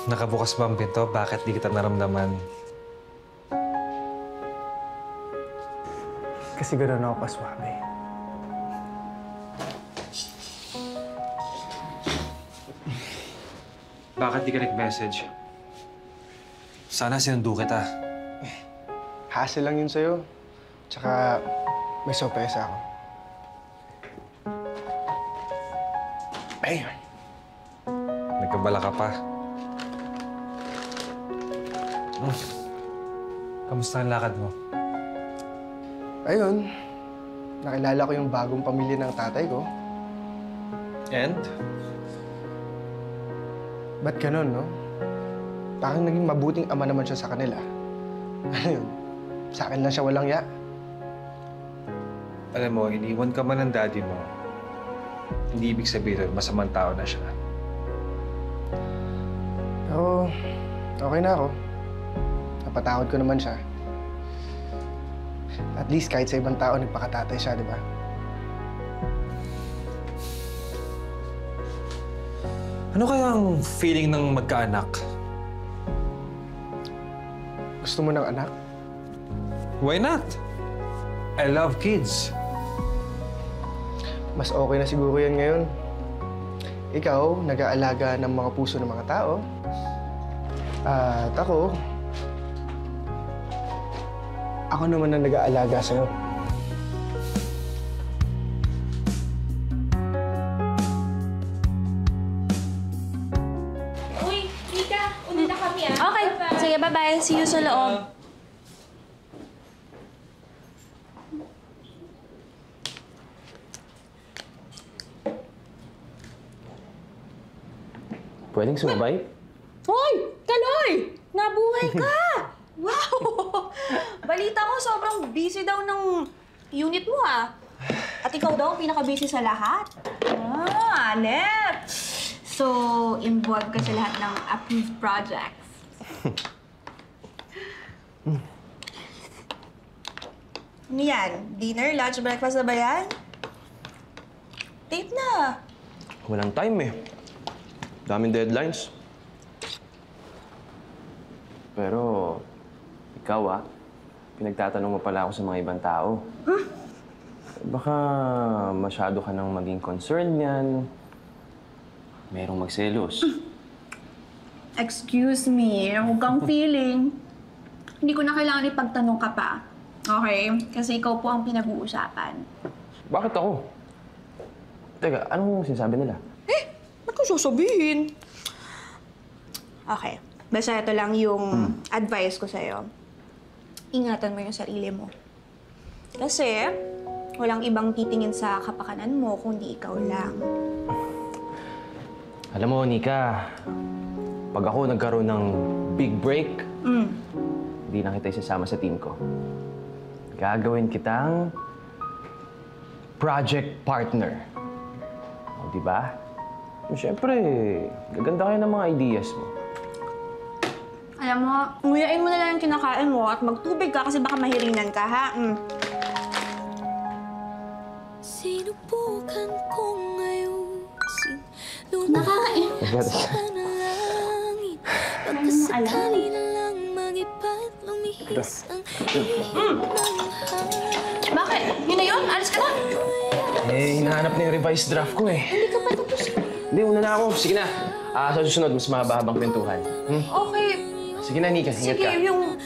Nakabukas ba ang pinto? Bakit di kita naramdaman? Kasi gano'n ako kaswabe. Bakit di ka nag-message? Sana sinundo kita. Hassle lang yun sa'yo. Tsaka may sorpresa ako. Ayun. Nagkabala ka pa. Kamusta ang lakad mo? Ayun. Nakilala ko yung bagong pamilya ng tatay ko. And? Ba't ganun, no? Parang naging mabuting ama naman siya sa kanila. Ano yun? Sa akin lang siya walang ya. Alam mo, iniwan ka man ng daddy mo. Hindi ibig sabihin masamang tao na siya. Pero, okay na ako. Napatawad ko naman siya. At least kahit sa ibang tao, nagpakatatay siya, di ba? Ano kaya ang feeling ng magkaanak? Gusto mo ng anak? Why not? I love kids. Mas okay na siguro yan ngayon. Ikaw, nag-aalaga ng mga puso ng mga tao. At ako naman ang nag-aalaga sa'yo. Uy, Mika, una na kami ah. Okay. Bye-bye. Sige, bye-bye. See you sa loob. Pwedeng sumabay? Hoy! Kaloy! Nabuhay ka! Wow! Balita ko, sobrang busy daw ng unit mo, ah. At ikaw daw ang pinaka-busy sa lahat. Ah, Annette! So, involved ka sa lahat ng approved projects. Ano yan? Dinner, lunch, breakfast na ba yan? Date na. Walang time eh. Daming deadlines. Pero, ikaw pinagtatanong mo pala ako sa mga ibang tao. Baka masyado ka nang maging concerned niyan. Merong magselos. Excuse me, huwag kang feeling. Hindi ko na kailangan ipagtanong ka pa. Okay? Kasi ikaw po ang pinag-uusapan. Bakit ako? Teka, anong sinasabi nila? Ba't ko sasabihin? Okay. Basta ito lang yung advice ko sa'yo. Ingatan mo yung sarili mo. Kasi walang ibang titingin sa kapakanan mo kundi ikaw lang. Alam mo, Nika, pag ako nagkaroon ng big break, hindi na kita isasama sa team ko. Gagawin kitang project partner. O, di ba? Siyempre, gaganda kayo ng mga ideas mo. Alam mo, nguyain mo na lang yung kinakain mo at magtubig ka kasi baka mahiringan ka, ha? Sinubukan kong ayusin, lumakas sa nalangin. Pagkasakali na lang mag-iba't lumihis ang ihip ng hangin. Bakit? Yun na yun? Alis ka na? Hinahanap na yung revised draft ko eh. Hindi ka pa tapos. Hindi, una na ako. Sige na. Sa susunod, mas mahaba-habang kwentuhan. Okay. Sige na, Nika. Ingat ka. Sige, yung